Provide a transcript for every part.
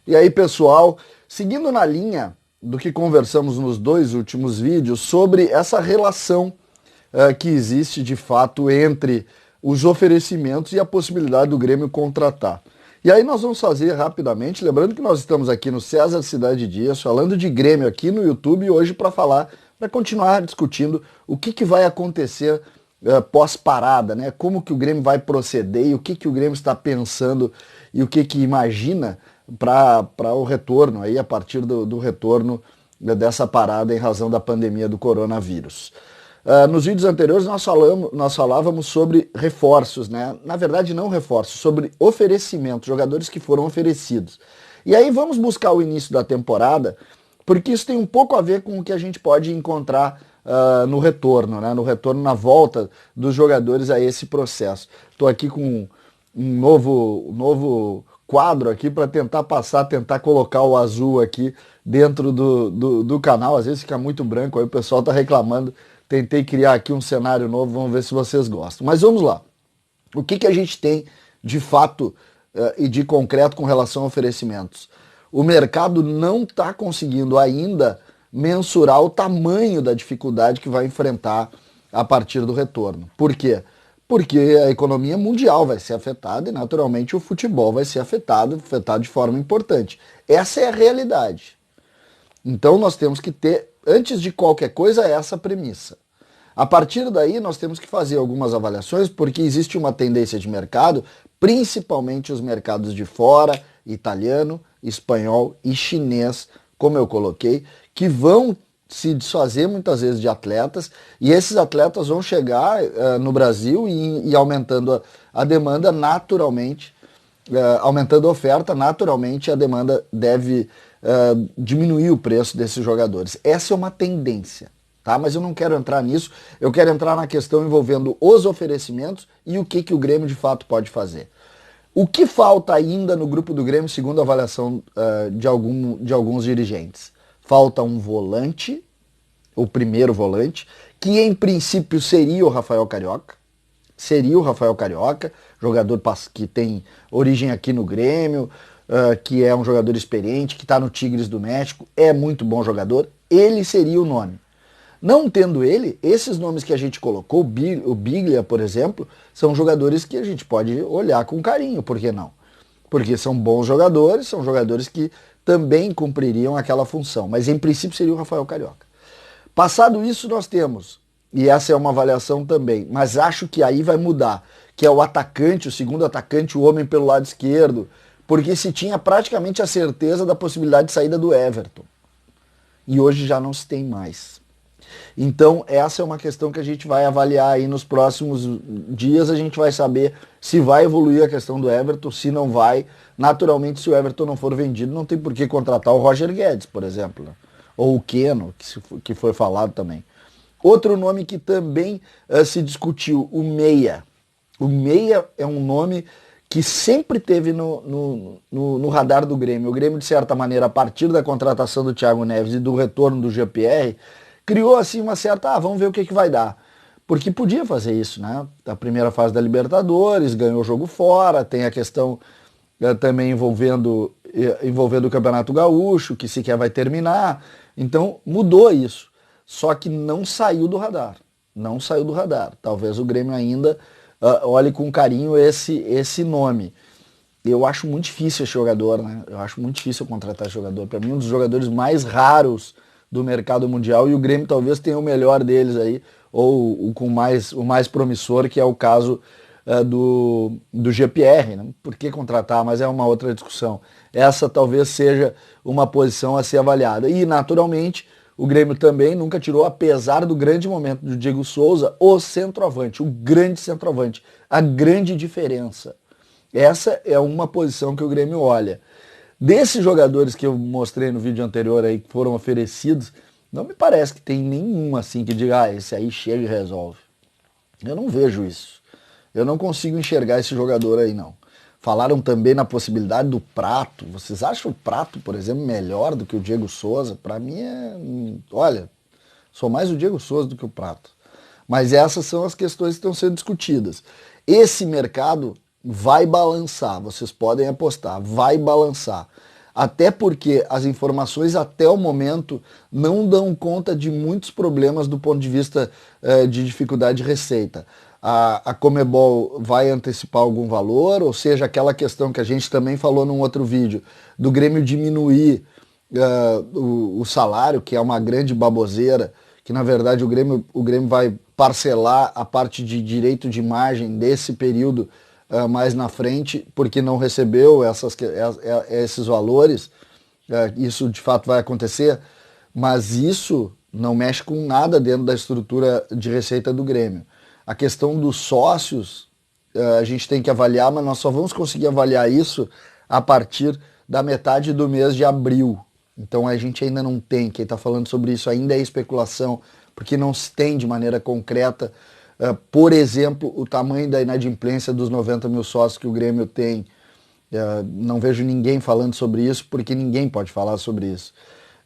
E aí, pessoal, seguindo na linha do que conversamos nos dois últimos vídeos sobre essa relação que existe de fato entre os oferecimentos e a possibilidade do Grêmio contratar. E aí nós vamos fazer rapidamente, lembrando que nós estamos aqui no César Cidade Dias, falando de Grêmio aqui no YouTube hoje para continuar discutindo o que vai acontecer pós-parada, né? Como que o Grêmio vai proceder e o que o Grêmio está pensando e o que imagina para o retorno, aí, a partir do retorno dessa parada em razão da pandemia do coronavírus. Nos vídeos anteriores nós falávamos sobre reforços, né? Na verdade não reforços, sobre oferecimentos, jogadores que foram oferecidos. E aí vamos buscar o início da temporada, porque isso tem um pouco a ver com o que a gente pode encontrar no retorno, né? No retorno, na volta dos jogadores a esse processo. Estou aqui com um novo quadro aqui para tentar colocar o azul aqui dentro do canal. Às vezes fica muito branco, aí o pessoal está reclamando. Tentei criar aqui um cenário novo, vamos ver se vocês gostam. Mas vamos lá. O que a gente tem de fato e de concreto com relação a oferecimentos? O mercado não está conseguindo ainda mensurar o tamanho da dificuldade que vai enfrentar a partir do retorno. Por quê? Porque a economia mundial vai ser afetada e, naturalmente, o futebol vai ser afetado de forma importante. Essa é a realidade. Então, nós temos que ter, antes de qualquer coisa, essa premissa. A partir daí, nós temos que fazer algumas avaliações, porque existe uma tendência de mercado, principalmente os mercados de fora, italiano, espanhol e chinês, como eu coloquei, que vão se desfazer muitas vezes de atletas, e esses atletas vão chegar no Brasil e aumentando a demanda naturalmente, aumentando a oferta, naturalmente a demanda deve diminuir o preço desses jogadores. Essa é uma tendência, tá? Mas eu não quero entrar nisso, eu quero entrar na questão envolvendo os oferecimentos e o que o Grêmio de fato pode fazer. O que falta ainda no grupo do Grêmio, segundo a avaliação de alguns dirigentes? Falta um volante, o primeiro volante, que em princípio seria o Rafael Carioca. Seria o Rafael Carioca, jogador que tem origem aqui no Grêmio, que é um jogador experiente, que está no Tigres do México, é muito bom jogador. Ele seria o nome. Não tendo ele, esses nomes que a gente colocou, o Biglia, por exemplo, são jogadores que a gente pode olhar com carinho, por que não? Porque são bons jogadores, são jogadores que também cumpririam aquela função, mas em princípio seria o Rafael Carioca. Passado isso nós temos, e essa é uma avaliação também, mas acho que aí vai mudar, que é o atacante, o segundo atacante, o homem pelo lado esquerdo, porque se tinha praticamente a certeza da possibilidade de saída do Everton. E hoje já não se tem mais. Então essa é uma questão que a gente vai avaliar aí nos próximos dias, a gente vai saber se vai evoluir a questão do Everton, se não vai. Naturalmente, se o Everton não for vendido, não tem por que contratar o Roger Guedes, por exemplo, né? Ou o Keno, que foi falado também. Outro nome que também se discutiu, o Meia. O Meia é um nome que sempre teve no radar do Grêmio. O Grêmio, de certa maneira, a partir da contratação do Thiago Neves e do retorno do GPR, criou assim uma certa, vamos ver o que vai dar. Porque podia fazer isso, né? A primeira fase da Libertadores, ganhou o jogo fora, tem a questão também envolvendo o Campeonato Gaúcho, que sequer vai terminar. Então mudou isso. Só que não saiu do radar. Não saiu do radar. Talvez o Grêmio ainda olhe com carinho esse nome. Eu acho muito difícil esse jogador, né? Eu acho muito difícil contratar esse jogador. Para mim, um dos jogadores mais raros do mercado mundial, e o Grêmio talvez tenha o melhor deles aí, ou o mais promissor, que é o caso do GPR, né? Por que contratar? Mas é uma outra discussão. Essa talvez seja uma posição a ser avaliada. E, naturalmente, o Grêmio também nunca tirou, apesar do grande momento do Diego Souza, o centroavante, o grande centroavante, a grande diferença. Essa é uma posição que o Grêmio olha. Desses jogadores que eu mostrei no vídeo anterior aí, que foram oferecidos, não me parece que tem nenhum assim que diga, esse aí chega e resolve. Eu não vejo isso. Eu não consigo enxergar esse jogador aí, não. Falaram também na possibilidade do Prato. Vocês acham o Prato, por exemplo, melhor do que o Diego Souza? Para mim olha, sou mais o Diego Souza do que o Prato. Mas essas são as questões que estão sendo discutidas. Esse mercado vai balançar, vocês podem apostar, vai balançar. até porque as informações até o momento não dão conta de muitos problemas do ponto de vista de dificuldade de receita. A Conmebol vai antecipar algum valor, ou seja, aquela questão que a gente também falou num outro vídeo, do Grêmio diminuir o salário, que é uma grande baboseira, que na verdade o Grêmio vai parcelar a parte de direito de imagem desse período mais na frente, porque não recebeu esses valores. Isso de fato vai acontecer, mas isso não mexe com nada dentro da estrutura de receita do Grêmio. A questão dos sócios, a gente tem que avaliar, mas nós só vamos conseguir avaliar isso a partir da metade do mês de abril. Então a gente ainda não tem, quem está falando sobre isso ainda é especulação, porque não se tem de maneira concreta, por exemplo, o tamanho da inadimplência dos 90 mil sócios que o Grêmio tem. Não vejo ninguém falando sobre isso, porque ninguém pode falar sobre isso.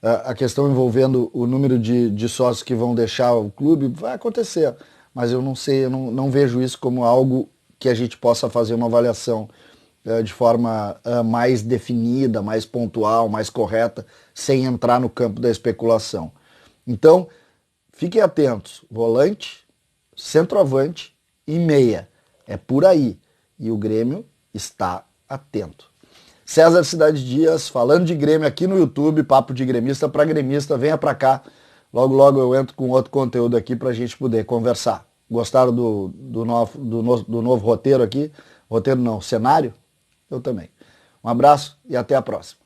A questão envolvendo o número de sócios que vão deixar o clube vai acontecer, mas eu não sei, eu não vejo isso como algo que a gente possa fazer uma avaliação de forma mais definida, mais pontual, mais correta, sem entrar no campo da especulação. Então, fiquem atentos, volante, centroavante e meia. É por aí. E o Grêmio está atento. César Cidade Dias, falando de Grêmio aqui no YouTube, papo de gremista para gremista, venha para cá. Logo, logo eu entro com outro conteúdo aqui para a gente poder conversar. Gostaram do novo roteiro aqui? Roteiro não, cenário? Eu também. Um abraço e até a próxima.